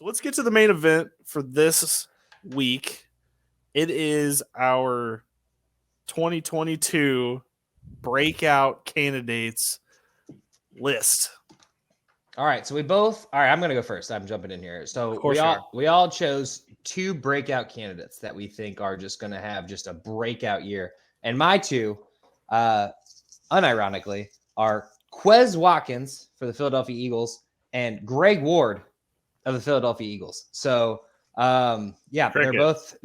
So let's get to the main event for this week. It is our 2022 breakout candidates list. All right, so all right, I'm going to go first. I'm jumping in here. So we all chose 2 breakout candidates that we think are just going to have just a breakout year. And my 2, unironically, are Quez Watkins for the Philadelphia Eagles and Greg Ward of the Philadelphia Eagles. So, yeah, they're both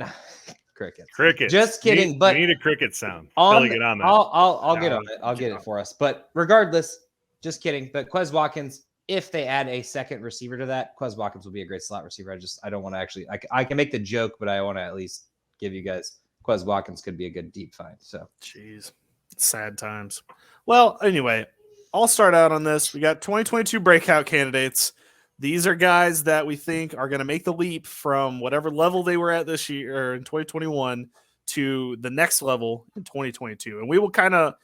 crickets. Crickets. Just kidding. We but need a cricket sound. Get on that. I'll get on it. I'll get it for us. But regardless, just kidding. But Quez Watkins, if they add a second receiver to that, Quez Watkins will be a great slot receiver. I don't want to actually, I can make the joke, but I want to at least give you guys Quez Watkins could be a good deep find. So, jeez, sad times. Well, anyway, I'll start out on this. We got 2022 breakout candidates. These are guys that we think are going to make the leap from whatever level they were at this year or in 2021 to the next level in 2022. And we will kind of,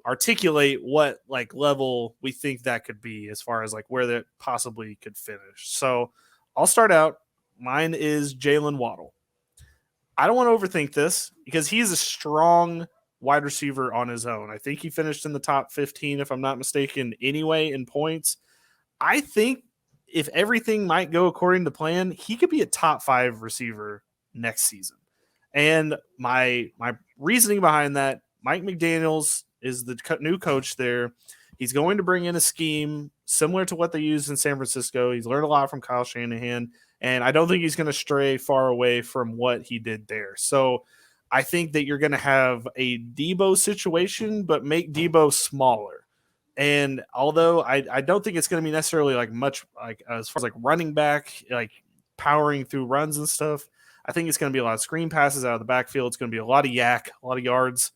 articulate what like level we think that could be as far as like where that possibly could finish. So I'll start out. Mine is Jaylen Waddle. I don't want to overthink this because he's a strong wide receiver on his own. I think he finished in the top 15, if I'm not mistaken, anyway, in points. I think if everything might go according to plan, he could be a top 5 receiver next season. And my reasoning behind that, Mike McDaniels is the new coach there. He's going to bring in a scheme similar to what they used in San Francisco. He's learned a lot from Kyle Shanahan, and I don't think he's going to stray far away from what he did there. So I think that you're going to have a Debo situation, but make Debo smaller. And although I don't think it's going to be necessarily like much like as far as like running back, like powering through runs and stuff, I think it's going to be a lot of screen passes out of the backfield. It's going to be a lot of yak, a lot of yards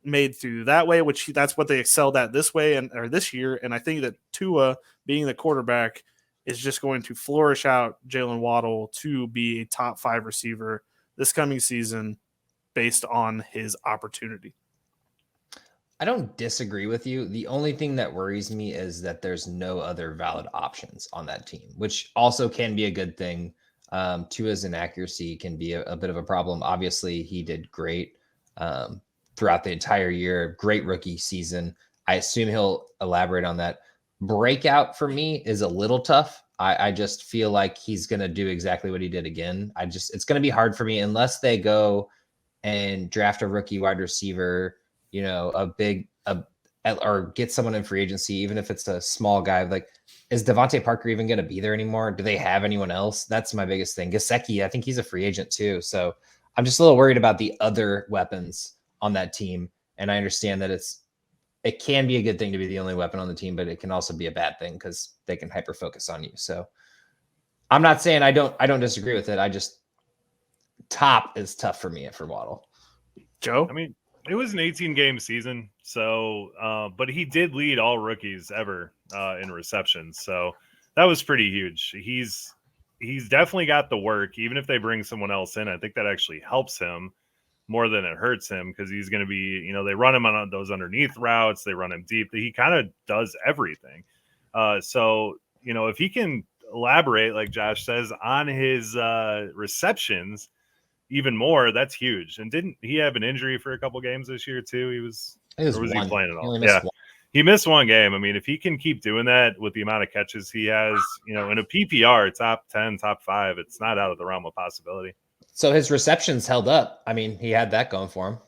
made through that way, which that's what they excelled at this year. And I think that Tua, being the quarterback, is just going to flourish out Jaylen Waddle to be a top 5 receiver this coming season based on his opportunity. I don't disagree with you. The only thing that worries me is that there's no other valid options on that team, which also can be a good thing. Tua's inaccuracy can be a bit of a problem. Obviously, he did great throughout the entire year. Great rookie season. I assume he'll elaborate on that. Breakout for me is a little tough. I just feel like he's going to do exactly what he did again. It's going to be hard for me unless they go and draft a rookie wide receiver, or get someone in free agency, even if it's a small guy. Like, is Devontae Parker even going to be there anymore? Do they have anyone else? That's my biggest thing. Gesicki, I think he's a free agent too. So I'm just a little worried about the other weapons on that team. And I understand that it can be a good thing to be the only weapon on the team, but it can also be a bad thing because they can hyper focus on you. So I'm not saying I don't disagree with it. I just top is tough for me for Waddle. Joe? I mean, it was an 18-game season, so but he did lead all rookies ever in receptions, so that was pretty huge. He's definitely got the work. Even if they bring someone else in, I think that actually helps him more than it hurts him because he's going to be, they run him on those underneath routes, they run him deep. He kind of does everything. So if he can elaborate, like Josh says, on his receptions even more, that's huge. And didn't he have an injury for a couple games this year too? He playing at all? Yeah, he missed one game. I mean, if he can keep doing that with the amount of catches he has, in a PPR top 10, top 5, it's not out of the realm of possibility. So his receptions held up. I mean, he had that going for him.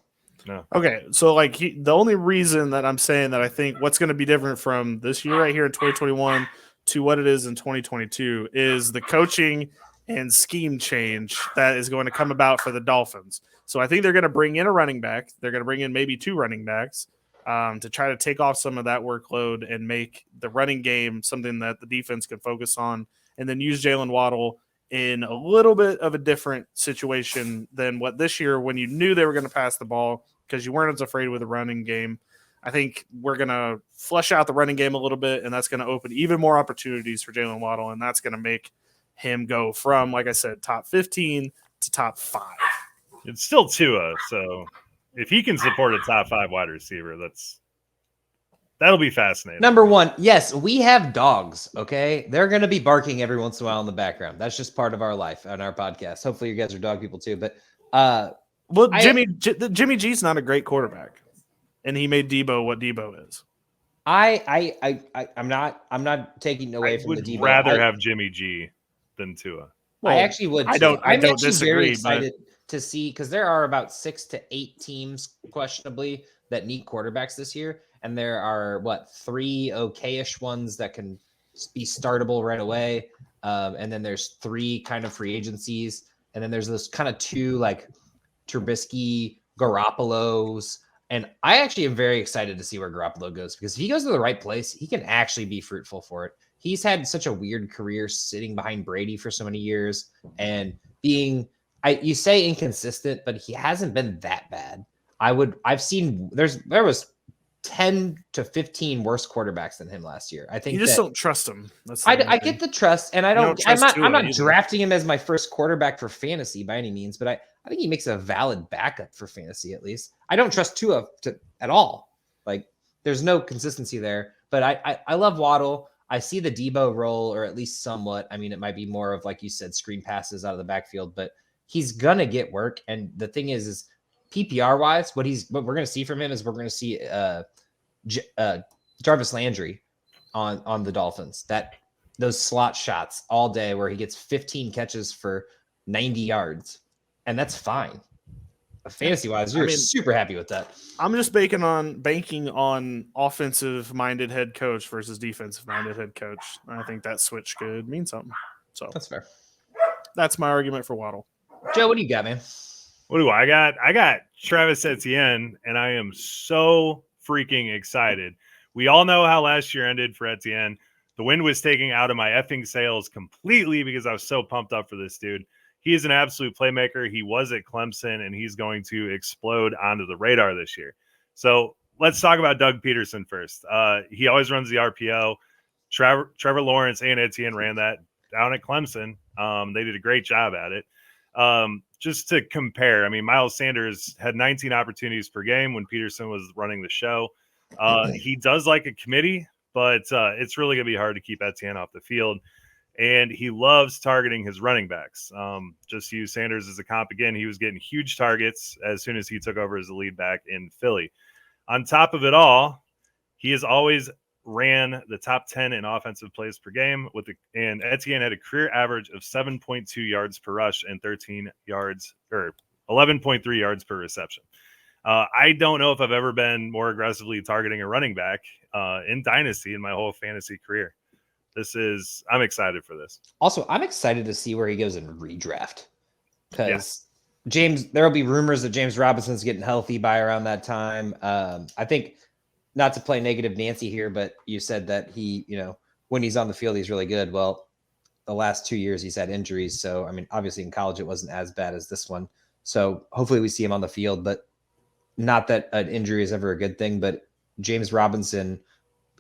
No. Okay, so like the only reason that I'm saying that I think what's going to be different from this year right here in 2021 to what it is in 2022 is the coaching and scheme change that is going to come about for the Dolphins. So I think they're going to bring in a running back. They're going to bring in maybe 2 running backs to try to take off some of that workload and make the running game something that the defense can focus on, and then use Jaylen Waddle in a little bit of a different situation than what this year when you knew they were going to pass the ball because you weren't as afraid with the running game. I think we're going to flesh out the running game a little bit, and that's going to open even more opportunities for Jaylen Waddle, and that's going to make him go from, like I said, top 15 to top 5. It's still Tua, so if he can support a top 5 wide receiver, that's That'll be fascinating. Number one, yes, we have dogs. Okay, they're going to be barking every once in a while in the background. That's just part of our life on our podcast. Hopefully, you guys are dog people too. But well, Jimmy G's not a great quarterback, and he made Debo what Debo is. I'm not taking away from the Debo. I would rather have Jimmy G than Tua. Well, I actually would. Too. I don't actually disagree, very excited to see because there are about 6 to 8 teams questionably that need quarterbacks this year, and there are 3 okay-ish ones that can be startable right away, and then there's 3 kind of free agencies, and then there's those kind of 2 like Trubisky, Garoppolo's. And I actually am very excited to see where Garoppolo goes because if he goes to the right place, he can actually be fruitful for it. He's had such a weird career sitting behind Brady for so many years and being, you say inconsistent, but he hasn't been that bad. I've seen there was 10 to 15 worse quarterbacks than him last year. I think you just don't trust him. I get the trust, and I'm not drafting him as my first quarterback for fantasy by any means, but I think he makes a valid backup for fantasy at least. I don't trust Tua at all. Like there's no consistency there, but I love Waddle. I see the Debo role, or at least somewhat. I mean, it might be more of, like you said, screen passes out of the backfield, but he's gonna get work. And the thing is PPR wise, what we're gonna see from him is we're gonna see Jarvis Landry on the Dolphins. Those slot shots all day where he gets 15 catches for 90 yards, and that's fine. Fantasy wise, you're super happy with that. I'm just banking on offensive minded head coach versus defensive minded head coach. I think that switch could mean something. So that's fair. That's my argument for Waddle. Joe, what do you got, man? What do I got? I got Travis Etienne, and I am so freaking excited. We all know how last year ended for Etienne. The wind was taking out of my effing sails completely because I was so pumped up for this dude. He is an absolute playmaker. He was at Clemson, and he's going to explode onto the radar this year. So let's talk about Doug Peterson first. He always runs the RPO. Trevor Lawrence and Etienne ran that down at Clemson. They did a great job at it. Just to compare, I mean, Miles Sanders had 19 opportunities per game when Peterson was running the show. He does like a committee, but it's really going to be hard to keep Etienne off the field. And he loves targeting his running backs. Just use Sanders as a comp again. He was getting huge targets as soon as he took over as the lead back in Philly. On top of it all, he has always ran the top 10 in offensive plays per game and Etienne had a career average of 7.2 yards per rush and 13 yards or 11.3 yards per reception. I don't know if I've ever been more aggressively targeting a running back in Dynasty in my whole fantasy career. I'm excited for this. Also, I'm excited to see where he goes in redraft because there will be rumors that James Robinson's getting healthy by around that time. I think, not to play negative Nancy here, but you said that he, when he's on the field, he's really good. Well, the last 2 years he's had injuries. So, I mean, obviously in college, it wasn't as bad as this one. So hopefully we see him on the field, but not that an injury is ever a good thing, but James Robinson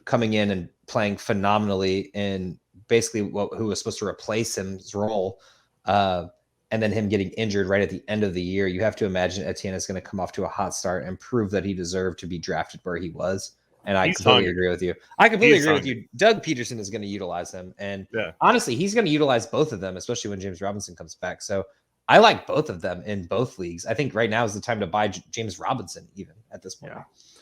coming in and playing phenomenally in basically who was supposed to replace him's role, and then him getting injured right at the end of the year, you have to imagine Etienne is going to come off to a hot start and prove that he deserved to be drafted where he was. And I completely agree with you. With you. Doug Peterson is going to utilize him. And honestly, he's going to utilize both of them, especially when James Robinson comes back. So I like both of them in both leagues. I think right now is the time to buy James Robinson even at this point.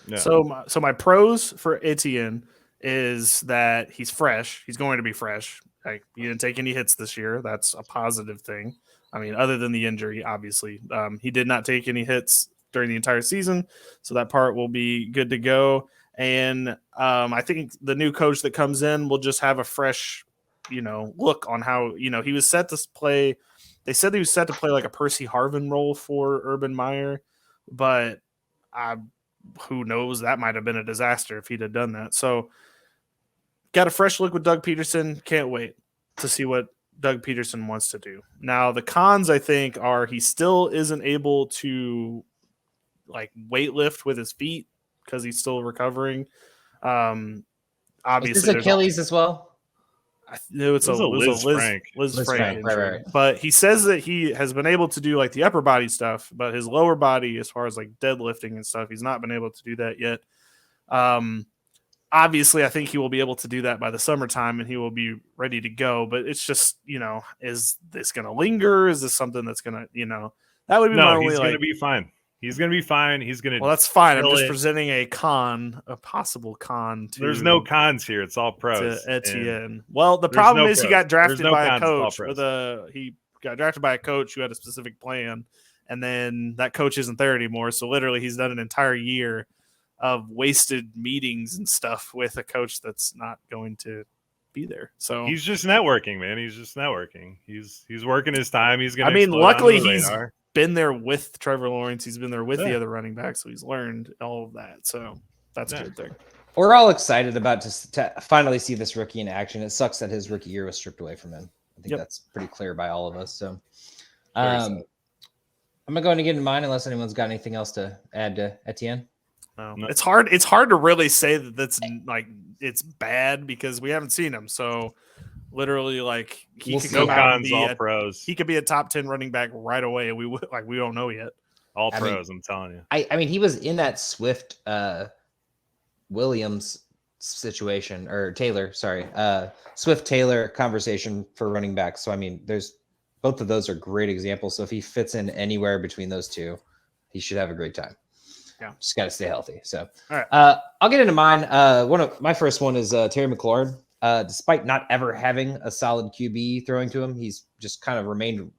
Yeah. So my pros for Etienne is that he's fresh. He's going to be fresh. Like, he didn't take any hits this year. That's a positive thing. I mean, other than the injury, obviously. He did not take any hits during the entire season, so that part will be good to go. And I think the new coach that comes in will just have a fresh, look on how, he was set to play. They said he was set to play like a Percy Harvin role for Urban Meyer, but who knows? That might have been a disaster if he'd have done that. So got a fresh look with Doug Peterson. Can't wait to see what Doug Peterson wants to do. Now, the cons, I think, are he still isn't able to weight lift with his feet because he's still recovering. Obviously, is this Achilles as well? No, it's a Liz Frank. Right. But he says that he has been able to do the upper body stuff, but his lower body, as far as deadlifting and stuff, he's not been able to do that yet. obviously, I think he will be able to do that by the summertime, and he will be ready to go. But it's just, is this going to linger? Is this something that's going to, that would be my No, only he's going to like. be fine. He's going to be fine. He's going to. Well, that's fine. I'm kill just it. presenting a possible con to. There's no cons here. It's all to pros. Etienne. Well, the there's problem no is he pros. got drafted There's no by a cons, it's all coach pros. he got drafted by a coach who had a specific plan, and then that coach isn't there anymore. So literally, he's done an entire year of wasted meetings and stuff with a coach that's not going to be there. So he's just networking, man. He's just networking. He's working his time. He's going I to. mean, luckily he's radar. been there with Trevor Lawrence. He's been there with the Yeah. other running backs, so he's learned all of that. So that's a good thing. We're all excited about to finally see this rookie in action. It sucks that his rookie year was stripped away from him. I think that's pretty clear by all of us. So I'm going to get in mine unless anyone's got anything else to add to Etienne. No. It's hard to really say that that's like it's bad because we haven't seen him. So literally, like he could no come out and cons, be all pros. He could be a top 10 running back right away, and we don't know yet. All pros, I'm telling you. I mean, he was in that Swift Williams situation or Taylor, Swift Taylor conversation for running back. So I mean, there's both of those are great examples. So if he fits in anywhere between those two, he should have a great time. Yeah, just got to stay healthy. So, all right. I'll get into mine. One of my first one is Terry McLaurin. Despite not ever having a solid QB throwing to him, he's just kind of remained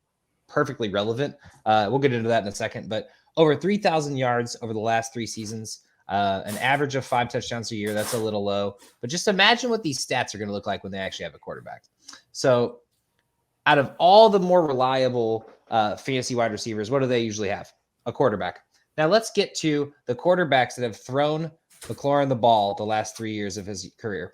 perfectly relevant. We'll get into that in a second, but over 3,000 yards over the last 3 seasons, an average of 5 touchdowns a year. That's a little low, but just imagine what these stats are going to look like when they actually have a quarterback. So out of all the more reliable fantasy wide receivers, what do they usually have? A quarterback. Now let's get to the quarterbacks that have thrown McLaurin the ball the last 3 years of his career.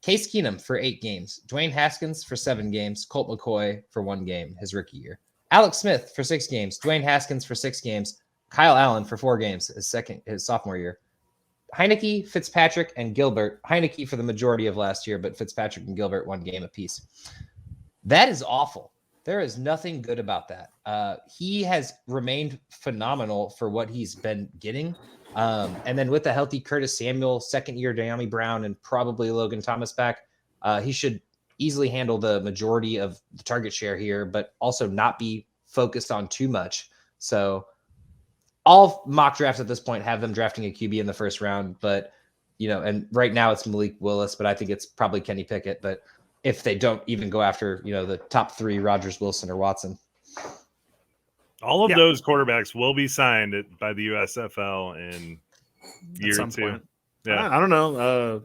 Case Keenum for 8 games, Dwayne Haskins for 7 games, Colt McCoy for 1 game, his rookie year. Alex Smith for 6 games, Dwayne Haskins for 6 games, Kyle Allen for 4 games, his sophomore year. Heineke, Fitzpatrick, and Gilbert. Heineke for the majority of last year, but Fitzpatrick and Gilbert 1 game apiece. That is awful. There is nothing good about that. He has remained phenomenal for what he's been getting. And then with a healthy Curtis Samuel, second-year De'Ami Brown, and probably Logan Thomas back, he should easily handle the majority of the target share here, but also not be focused on too much. So all mock drafts at this point have them drafting a QB in the first round, but and right now it's Malik Willis, but I think it's probably Kenny Pickett. But if they don't even go after, the top 3, Rodgers, Wilson, or Watson. All of those quarterbacks will be signed by the USFL in year 2. Point. Yeah. I don't know.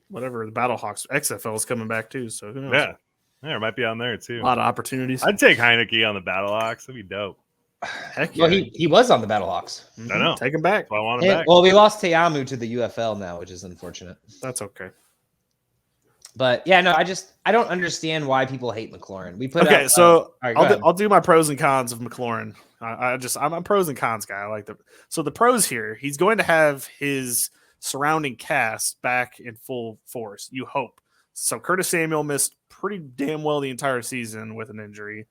Whatever, the Battlehawks XFL is coming back too, so who knows? Yeah, it might be on there too. A lot of opportunities. I'd take Heineke on the Battlehawks. That'd be dope. Heck yeah. Well, he was on the Battlehawks. Mm-hmm. I know. Take him back. I want him back. Well, we lost Teamu to the UFL now, which is unfortunate. That's okay. But yeah, no, I don't understand why people hate McLaurin. We put I'll do my pros and cons of McLaurin. I'm a pros and cons guy. I like the pros here. He's going to have his surrounding cast back in full force. You hope. So Curtis Samuel missed pretty damn well the entire season with an injury.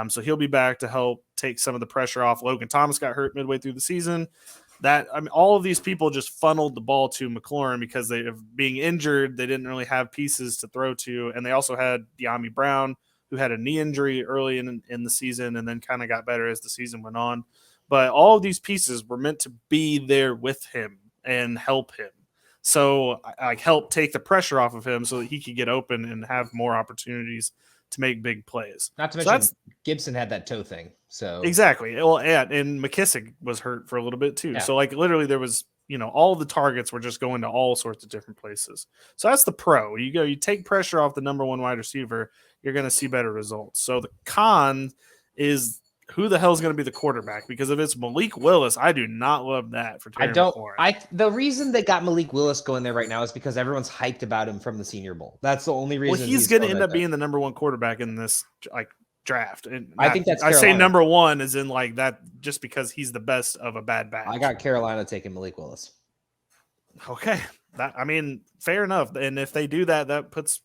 So he'll be back to help take some of the pressure off. Logan Thomas got hurt midway through the season. All of these people just funneled the ball to McLaurin because they of being injured. They didn't really have pieces to throw to. And they also had De'Ami Brown, who had a knee injury early in the season and then kind of got better as the season went on. But all of these pieces were meant to be there with him and help him. So I help take the pressure off of him so that he could get open and have more opportunities to make big plays. Not to mention Gibson had that toe thing. So exactly. Well, and McKissick was hurt for a little bit too. Yeah. So literally there was, all the targets were just going to all sorts of different places. So that's the pro. You take pressure off the number 1 wide receiver, you're going to see better results. So the con is who the hell is going to be the quarterback? Because if it's Malik Willis, I do not love that for Terry McLaurin. The reason they got Malik Willis going there right now is because everyone's hyped about him from the Senior Bowl. That's the only reason. Well, he's going to end up being the number 1 quarterback in this draft. And I think that's I say number 1 is in that just because he's the best of a bad batch. I got Carolina taking Malik Willis. Okay. Fair enough. And if they do that, that puts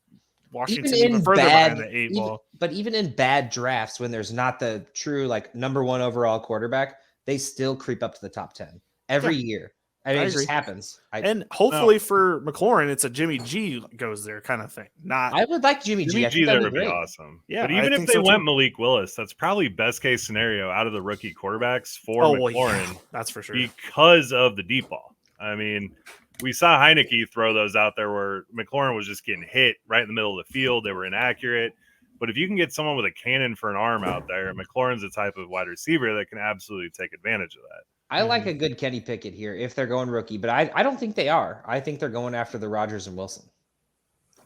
Washington even further behind the 8 ball. But even in bad drafts, when there's not the true number 1 overall quarterback, they still creep up to the top 10 every year. I mean, I it just agree. happens. And hopefully for McLaurin, it's a Jimmy G goes there kind of thing. Not I would like Jimmy G. Jimmy I G think there that'd would be be great. awesome. Yeah, But I even if think they so went too. Malik Willis, that's probably best case scenario out of the rookie quarterbacks for Well, yeah, McLaurin that's for sure. because of the deep ball. I mean, we saw Heineke throw those out there where McLaurin was just getting hit right in the middle of the field. They were inaccurate. But if you can get someone with a cannon for an arm out there, McLaurin's the type of wide receiver that can absolutely take advantage of that. I like a good Kenny Pickett here if they're going rookie, but I don't think they are. I think they're going after the Rodgers and Wilson.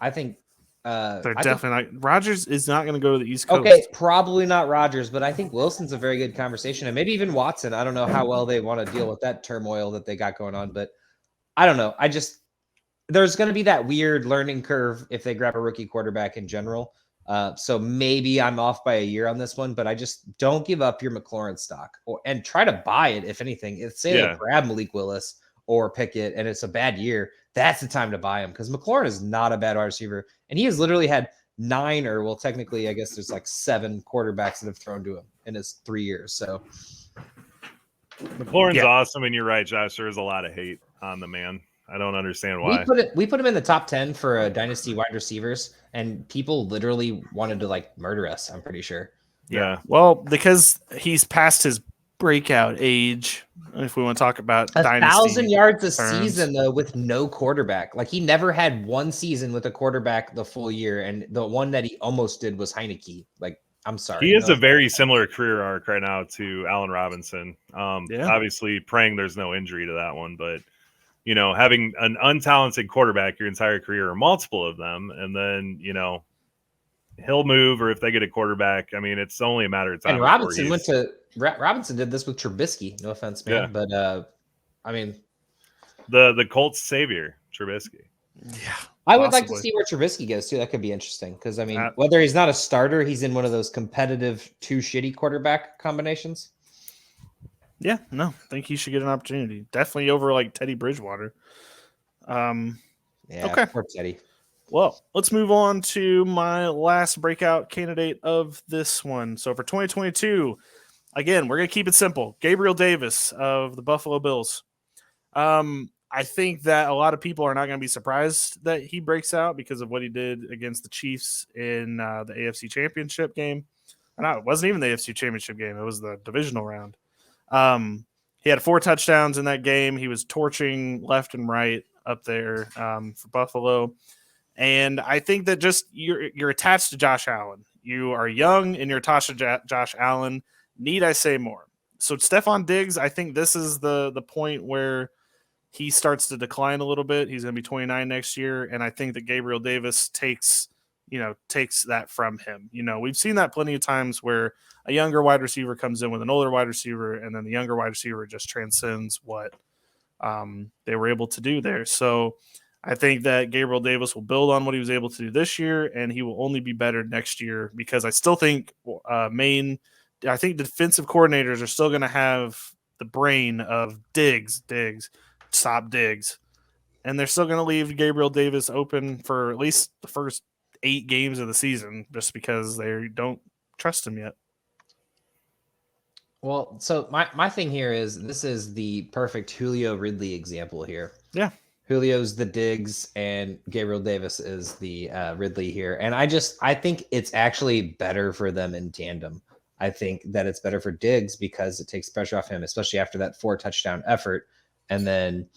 I think They're definitely not. Rodgers is not going to go to the East Coast. Okay, probably not Rodgers, but I think Wilson's a very good conversation, and maybe even Watson. I don't know how well they want to deal with that turmoil that they got going on, but I don't know. There's going to be that weird learning curve if they grab a rookie quarterback in general. So maybe I'm off by a year on this one, but I just don't give up your McLaurin stock and try to buy it. If anything, if say they grab Malik Willis or Pickett and it's a bad year, that's the time to buy him because McLaurin is not a bad wide receiver. And he has literally had 9 or well, technically, I guess there's like 7 quarterbacks that have thrown to him in his 3 years. So McLaurin's awesome. And you're right, Josh, there is a lot of hate on the man. I don't understand why. We put him in the top 10 for dynasty wide receivers, and people literally wanted to like murder us. I'm pretty sure. Yeah. Well, because he's past his breakout age. If we want to talk about 1,000 yards a terms. season though, with no quarterback. Like he never had one season with a quarterback the full year, and the one that he almost did was Heineke. Like, I'm sorry, he has a very similar career arc right now to Allen Robinson. Yeah. Obviously, praying there's no injury to that one, but you know, having an untalented quarterback your entire career or multiple of them, and then, you know, he'll move, or if they get a quarterback, I mean, it's only a matter of time. And Robinson did this with Trubisky. No offense, man. Yeah. But I mean, the Colts savior, Trubisky. Yeah. I would like to see where Trubisky goes too. That could be interesting. Because I mean, whether he's not a starter, he's in one of those competitive 2 shitty quarterback combinations. Yeah, no, I think he should get an opportunity. Definitely over like Teddy Bridgewater. Okay. Poor Teddy. Well, let's move on to my last breakout candidate of this one. So for 2022, again, we're going to keep it simple. Gabriel Davis of the Buffalo Bills. I think that a lot of people are not going to be surprised that he breaks out because of what he did against the Chiefs in the AFC Championship game. No, it wasn't even the AFC Championship game. It was the divisional round. He had 4 touchdowns in that game. He was torching left and right up there for Buffalo. And I think that just you're attached to Josh Allen. You are young and you're attached to Josh Allen. Need I say more? So Stephon Diggs, I think this is the point where he starts to decline a little bit. He's going to be 29 next year. And I think that Gabriel Davis takes that from him. You know, we've seen that plenty of times where a younger wide receiver comes in with an older wide receiver, and then the younger wide receiver just transcends what they were able to do there. So I think that Gabriel Davis will build on what he was able to do this year, and he will only be better next year because I still think defensive coordinators are still going to have the brain of Diggs, stop Diggs. And they're still going to leave Gabriel Davis open for at least the first 8 games of the season just because they don't trust him yet. Well, so my thing here is this is the perfect Julio Ridley example here. Yeah. Julio's the Diggs and Gabriel Davis is the Ridley here. And I think it's actually better for them in tandem. I think that it's better for Diggs because it takes pressure off him, especially after that 4 touchdown effort. And then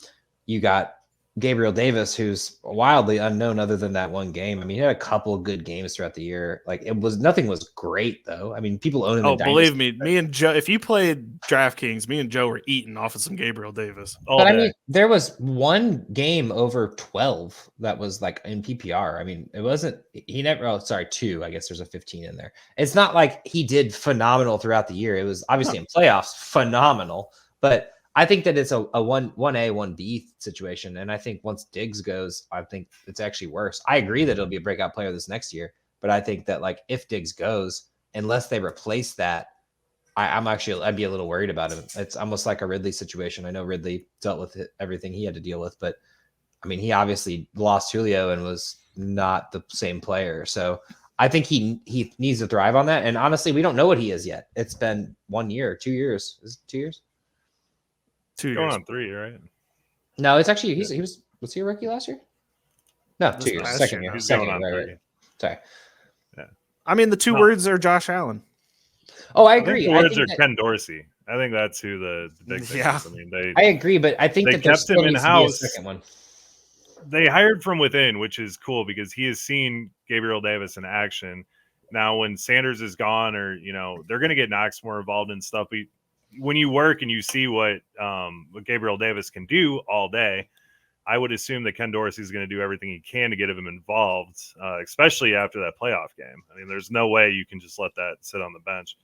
you got Gabriel Davis, who's wildly unknown other than that one game. I mean, he had a couple of good games throughout the year. Like nothing was great though. I mean, people own him. Oh, believe me, me and Joe, if you played DraftKings, me and Joe were eating off of some Gabriel Davis. But I mean, there was one game over 12 that was like in PPR. I mean, it wasn't, he never, 2, I guess there's a 15 in there. It's not like he did phenomenal throughout the year. It was obviously in playoffs, phenomenal, but I think that it's a 1A, 1B situation. And I think once Diggs goes, I think it's actually worse. I agree that it'll be a breakout player this next year, but I think that like if Diggs goes, unless they replace that, I'd be a little worried about him. It's almost like a Ridley situation. I know Ridley dealt with everything he had to deal with, but I mean, he obviously lost Julio and was not the same player. So I think he needs to thrive on that. And honestly, we don't know what he is yet. It's been 1 year, 2 years. Is it 2 years? 2 years. Going on 3, right? No, it's actually was he a rookie last year? No, This 2 years. past Second year. year. He's Second going year. on Right. 3. Sorry. I mean, the two No. words are Josh Allen. Oh, I I agree. think the words think are that- Ken Dorsey. I think that's who the big thing Yeah. is. I mean, I agree, but I think they that there kept him still needs to be a in-house. second one. they hired from within, which is cool because he has seen Gabriel Davis in action. Now, when Sanders is gone, or they're going to get Knox more involved in stuff. But when you work and you see what Gabriel Davis can do all day, I would assume that Ken Dorsey is going to do everything he can to get him involved, especially after that playoff game. I mean, there's no way you can just let that sit on the bench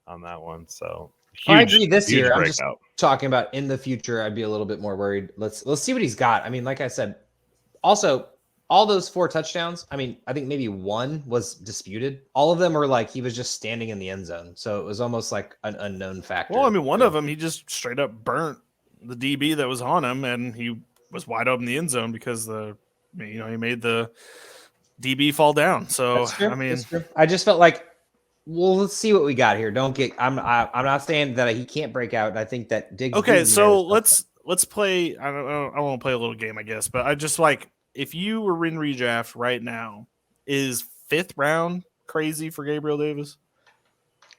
on that one. So I agree. This year, I'm just breakout. talking about in the future. I'd be a little bit more worried. Let's see what he's got. I mean, like I said, also all those 4 touchdowns. I mean, I think maybe 1 was disputed. All of them were like he was just standing in the end zone, so it was almost like an unknown factor. Well, I mean, one of them he just straight up burnt the DB that was on him, and he was wide open in the end zone because he made the DB fall down. So That's true. I mean, That's true. I just felt like, well, let's see what we got here. I'm not saying that he can't break out. I think that Diggs. okay, so let's play. I want to play a little game, I guess, but I just like if you were in redraft right now, is 5th round crazy for Gabriel Davis?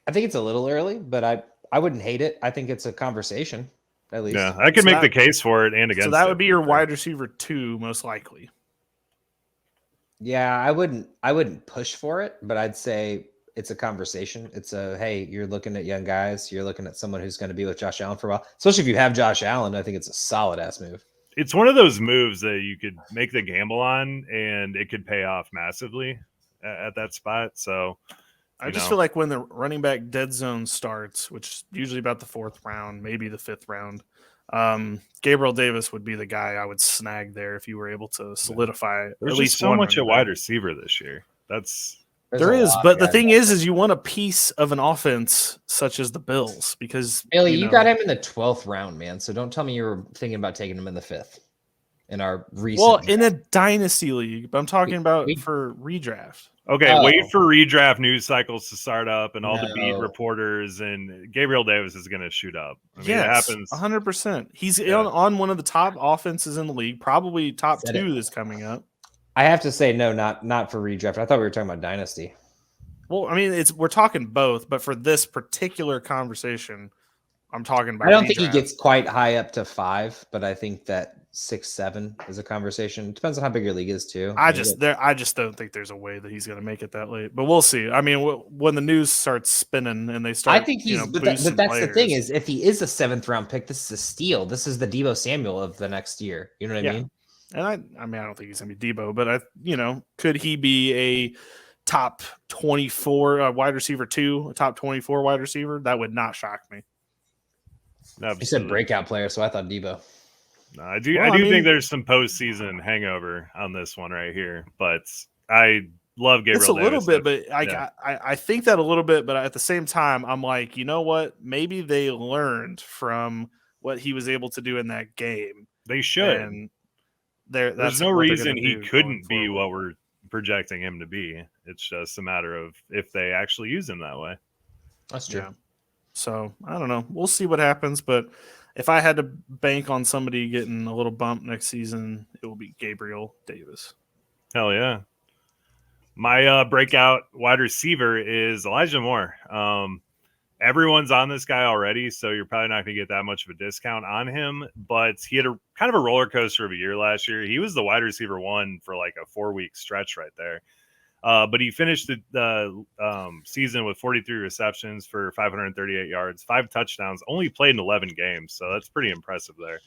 I think it's a little early, but I wouldn't hate it. I think it's a conversation, at least. Yeah, I could make the case for it and against. So that it, would be your wide receiver 2, most likely. Yeah, I wouldn't push for it, but I'd say it's a conversation. It's hey, you're looking at young guys. You're looking at someone who's going to be with Josh Allen for a while. Especially if you have Josh Allen, I think it's a solid ass move. It's one of those moves that you could make the gamble on, and it could pay off massively at that spot. So I just feel like when the running back dead zone starts, which is usually about the 4th round, maybe the 5th round, Gabriel Davis would be the guy I would snag there if you were able to solidify there's at least just so one much at running wide back. receiver this year. There is, but the thing is you want a piece of an offense such as the Bills because Bailey, you got him in the 12th round, man. So don't tell me you were thinking about taking him in the 5th in our recent. Well, in a dynasty league, but I'm talking about for redraft. Okay, wait for redraft news cycles to start up and all the beat No. reporters, and Gabriel Davis is going to shoot up. I mean, Yes, it happens. 100%. He's on one of the top offenses in the league, probably top 2 that's coming up. I have to say no, not for redraft. I thought we were talking about dynasty. Well, I mean, we're talking both, but for this particular conversation, I'm talking about. I don't think he redraft. gets quite high up to 5, but I think that 6, 7 is a conversation. Depends on how big your league is too. I just don't think there's a way that he's going to make it that late, but we'll see. I mean, when the news starts spinning and they start, I think he's. But that's players. the thing is, if he is a 7th round pick, this is a steal. This is the Deebo Samuel of the next year. You know what I mean? And I mean, I don't think he's going to be Debo, but could he be a top 24 wide receiver 2, a top 24 wide receiver? That would not shock me. Absolutely. He said breakout player, so I thought Debo. No, I do think there's some postseason hangover on this one right here, but I love Gabriel. It's a little Davis. bit, but I think that a little bit, but at the same time, I'm like, you know what? Maybe they learned from what he was able to do in that game. They should. And there's no reason he couldn't be what we're projecting him to be. It's just a matter of if they actually use him that way. That's true. Yeah. So I don't know. We'll see what happens, but if I had to bank on somebody getting a little bump next season, it will be Gabriel Davis. Hell yeah. My breakout wide receiver is Elijah Moore. Everyone's on this guy already, so you're probably not going to get that much of a discount on him, but he had a kind of a roller coaster of a year last year. He was the wide receiver 1 for like a 4-week stretch right there. But he finished the season with 43 receptions for 538 yards, 5 touchdowns, only played in 11 games. So that's pretty impressive there.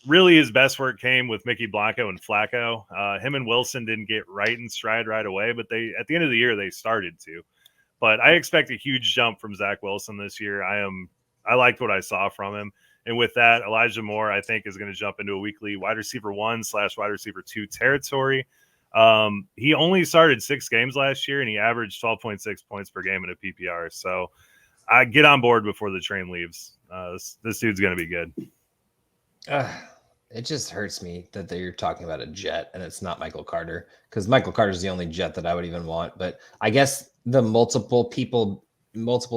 Really, his best work came with Mickey Blanco and Flacco. Him and Wilson didn't get right in stride right away, but at the end of the year, they started to. But I expect a huge jump from Zach Wilson this year. I liked what I saw from him. And with that, Elijah Moore, I think, is going to jump into a weekly wide receiver 1/wide receiver 2 territory. He only started 6 games last year, and he averaged 12.6 points per game in a PPR. So I get on board before the train leaves. This dude's going to be good. It just hurts me that you're talking about a Jet and it's not Michael Carter, because Michael Carter is the only Jet that I would even want. But I guess the multiple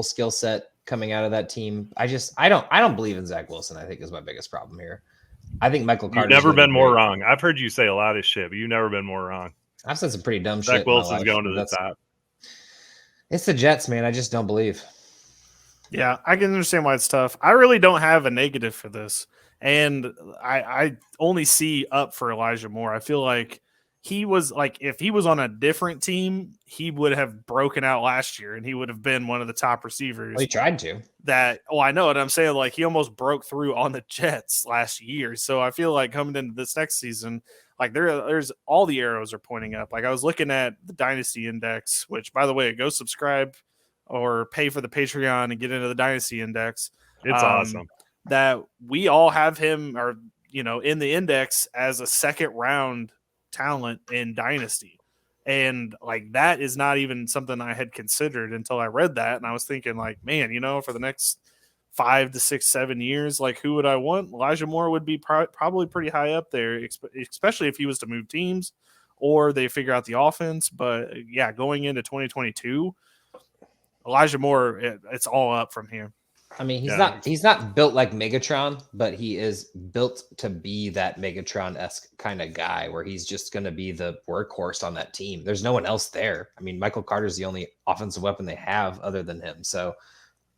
skill set coming out of that team, I don't believe in Zach Wilson. I think is my biggest problem here. I think Michael You've Carter. never been more wrong. I've heard you say a lot of shit, but you've never been more wrong. I've said some pretty dumb shit. Zach Wilson's going to the top. It's the Jets, man. I just don't believe. Yeah, I can understand why it's tough. I really don't have a negative for this. And I only see up for Elijah Moore. I feel like he was like, if he was on a different team, he would have broken out last year and he would have been one of the top receivers. Well, he tried to. I know what I'm saying. Like, he almost broke through on the Jets last year. So I feel like coming into this next season, like there's all the arrows are pointing up. Like, I was looking at the Dynasty Index, which, by the way, go subscribe or pay for the Patreon and get into the Dynasty Index. It's awesome. That we all have him, or in the index as a second round talent in Dynasty. And like, that is not even something I had considered until I read that. And I was thinking like, man, for the next 5 to 6, 7 years, like, who would I want? Elijah Moore would be probably pretty high up there, especially if he was to move teams or they figure out the offense. But yeah, going into 2022, Elijah Moore, it's all up from here. I mean, he's not built like Megatron, but he is built to be that Megatron-esque kind of guy where he's just going to be the workhorse on that team. There's no one else there. I mean, Michael Carter's the only offensive weapon they have other than him. So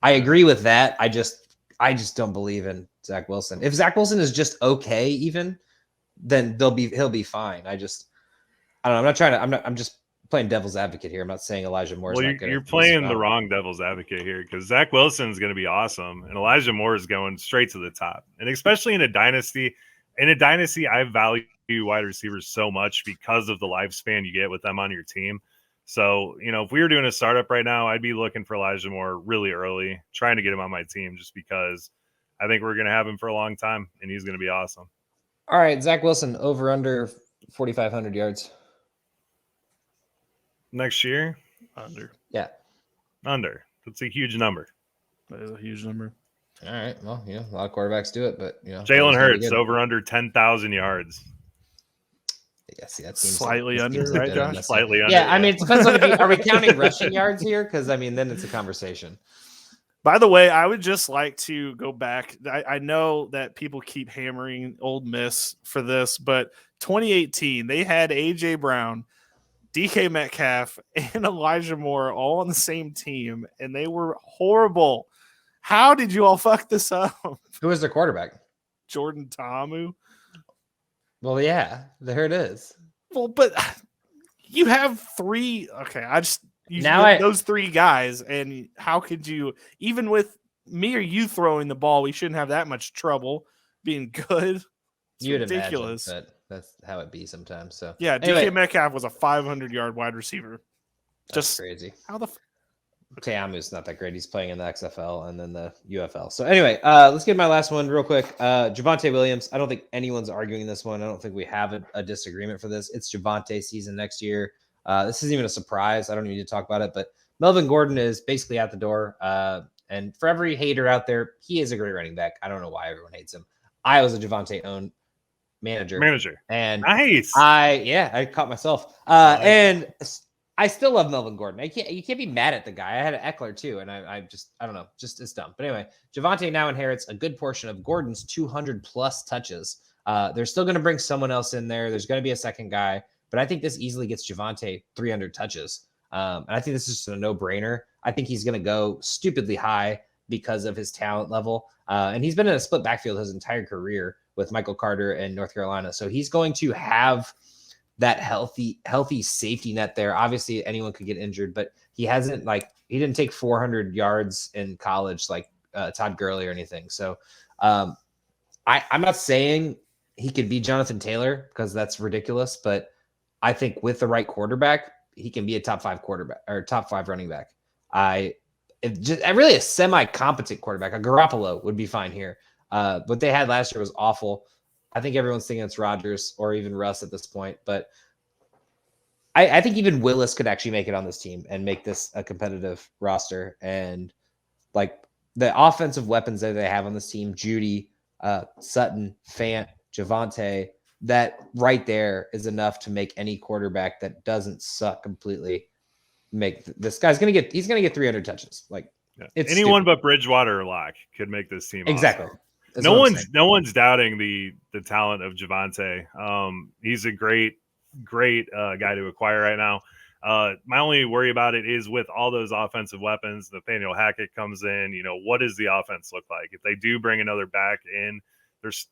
I agree with that. I just don't believe in Zach Wilson. If Zach Wilson is just okay, even, then he'll be fine. I don't know. I'm just playing devil's advocate here. I'm not saying Elijah Moore. Well, you're playing the wrong devil's advocate here, because Zach Wilson is going to be awesome, and Elijah Moore is going straight to the top. And especially in a dynasty, I value wide receivers so much because of the lifespan you get with them on your team. So, if we were doing a startup right now, I'd be looking for Elijah Moore really early, trying to get him on my team, just because I think we're going to have him for a long time, and he's going to be awesome. All right, Zach Wilson, over under 4,500 yards. Next year? Under. Yeah. Under. That's a huge number. That is a huge number. All right. Well, a lot of quarterbacks do it, but Jalen Hurts over under 10,000 yards. Yeah, see, that seems slightly under, right, Josh? Slightly under. Yeah, I mean, it depends on are we counting rushing yards here? Because then it's a conversation. By the way, I would just like to go back. I know that people keep hammering Ole Miss for this, but 2018, they had A.J. Brown, DK Metcalf, and Elijah Moore all on the same team, and they were horrible. How did you all fuck this up? Who was their quarterback? Jordan Ta'amu. Well, yeah, there it is. Well, but you have three. Okay, those three guys, and how could you, even with me or you throwing the ball, we shouldn't have that much trouble being good. It's ridiculous. Imagine, but that's how it be sometimes. So yeah, anyway, DK Metcalf was a 500-yard wide receiver. Just crazy. How the Ta'amu's not that great. He's playing in the XFL and then the UFL. So anyway, let's get my last one real quick. Javonte Williams. I don't think anyone's arguing this one. I don't think we have a disagreement for this. It's Javonte season next year. This isn't even a surprise. I don't need to talk about it, but Melvin Gordon is basically out the door. And for every hater out there, he is a great running back. I don't know why everyone hates him. I was a Javonte owned manager. And nice. I caught myself. And I still love Melvin Gordon. You can't be mad at the guy. I had an Eckler too, and I don't know, just it's dumb. But anyway, Javonte now inherits a good portion of Gordon's 200 plus touches. They're still going to bring someone else in there. There's going to be a second guy, but I think this easily gets Javonte 300 touches. And I think this is just a no-brainer. I think he's going to go stupidly high because of his talent level. And he's been in a split backfield his entire career with Michael Carter in North Carolina. So he's going to have that healthy safety net there. Obviously anyone could get injured, but he didn't take 400 yards in college like Todd Gurley or anything. So I'm not saying he could be Jonathan Taylor because that's ridiculous, but I think with the right quarterback, he can be a top 5 quarterback or top 5 running back. Really a semi-competent quarterback. A Garoppolo would be fine here. What they had last year was awful. I think everyone's thinking it's Rodgers or even Russ at this point, but I think even Willis could actually make it on this team and make this a competitive roster. And like the offensive weapons that they have on this team, Judy, Sutton, Fant, Javonte, that right there is enough to make any quarterback that doesn't suck completely make this guy's going to get 300 touches. Like anyone but Bridgewater or Locke could make this team. Exactly. Awesome. No one's doubting the talent of Javonte. He's a great guy to acquire right now. My only worry about it is with all those offensive weapons, Nathaniel Hackett comes in, what does the offense look like? If they do bring another back in,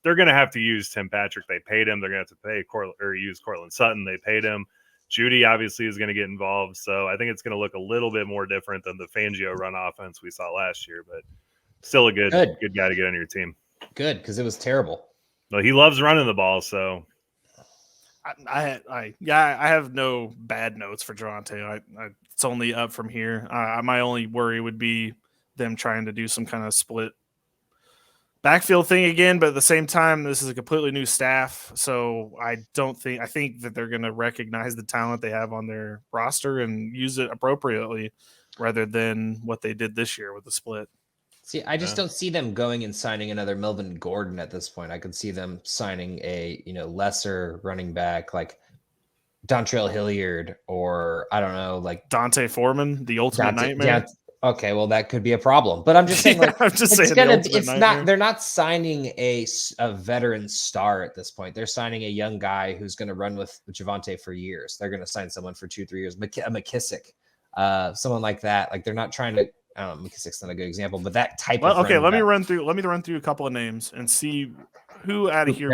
they're going to have to use Tim Patrick. They paid him. They're going to have to use Cortland Sutton. They paid him. Judy obviously is going to get involved. So I think it's going to look a little bit more different than the Fangio run offense we saw last year, but still a good guy to get on your team. Good, because it was terrible. Well, he loves running the ball, so I have no bad notes for Javonte. It's only up from here. My only worry would be them trying to do some kind of split backfield thing again, but at the same time, this is a completely new staff, so I think that they're going to recognize the talent they have on their roster and use it appropriately rather than what they did this year with the split. See, I just don't see them going and signing another Melvin Gordon at this point. I could see them signing a lesser running back like Dontrell Hilliard, or I don't know, like Dante Foreman, the ultimate nightmare. Okay, well that could be a problem, but I'm just saying, like, they're not signing a veteran star at this point. They're signing a young guy who's going to run with Javonte for years. They're going to sign someone for 2-3 years, McKissick, someone like that. Like, they're not trying to. I don't know, McKissick's not a good example, but that type of. Okay, let me run through a couple of names and see who out of here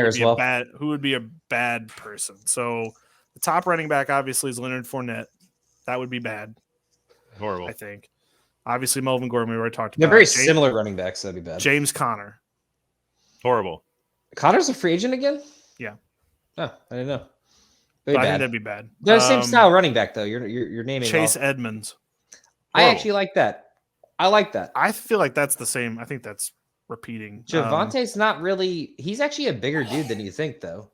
would be a bad person. So the top running back obviously is Leonard Fournette. That would be bad. Horrible, I think. Obviously, Melvin Gordon, we already talked about. They're very similar running backs, so that'd be bad. James Conner. Horrible. Conner's a free agent again? Yeah. Oh, I didn't know. I think that'd be bad. They're the same style running back, though. You're naming Chase Edmonds. Horrible. I actually like that. I like that. I feel like that's the same. I think that's repeating. Javonte's not really. He's actually a bigger dude than you think, though.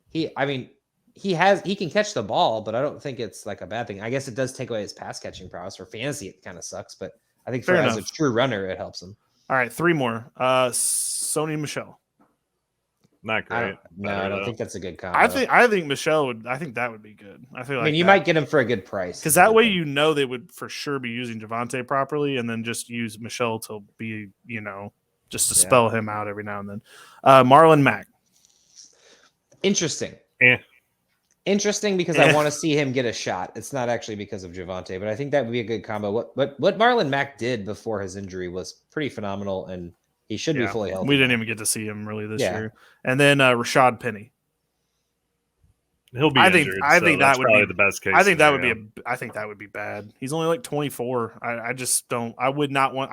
He can catch the ball, but I don't think it's like a bad thing. I guess it does take away his pass catching prowess. For fantasy, it kind of sucks, but I think as a true runner, it helps him. All right, 3 more. Sony Michel. Not great. I don't think that's a good combo. I think Michel would. I think that would be good. You might get him for a good price because that way they would for sure be using Javonte properly, and then just use Michel to be just to spell him out every now and then. Marlon Mack. Interesting. Yeah. Interesting because I want to see him get a shot. It's not actually because of Javonte, but I think that would be a good combo. What Marlon Mack did before his injury was pretty phenomenal, and he should be fully healthy. We didn't even get to see him really this year. And then Rashad Penny. He'll be injured. I think that would be the best case. I think that would be bad. He's only like 24. I just don't. I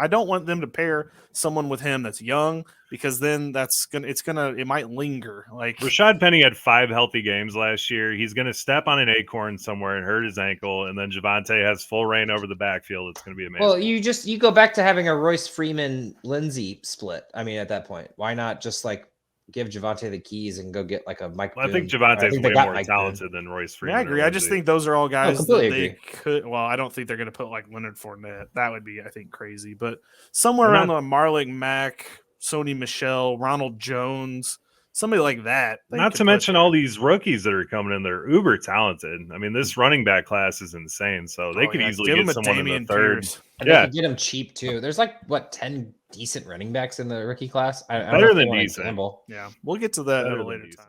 don't want them to pair someone with him that's young because then it might linger. Like Rashad Penny had 5 healthy games last year. He's going to step on an acorn somewhere and hurt his ankle, and then Javonte has full reign over the backfield. It's going to be amazing. Well, you go back to having a Royce Freeman-Lindsey split. I mean, at that point, why not just like give Javonte the keys and go get like a Mike Boone? I think Javonte's way more talented than Royce Freeman. Yeah, I agree. I just think those are all guys that agree. could. Well, I don't think they're going to put like Leonard Fournette. That would be, I think, crazy. But somewhere around the Marlon Mack, Sony Michel, Ronald Jones, somebody like that. Not to mention all these rookies that are coming in. They're uber talented. I mean, this running back class is insane. So they could easily get someone in the third. And they could get them cheap too. There's like 10 decent running backs in the rookie class. Better than decent. Yeah, we'll get to that at a later time.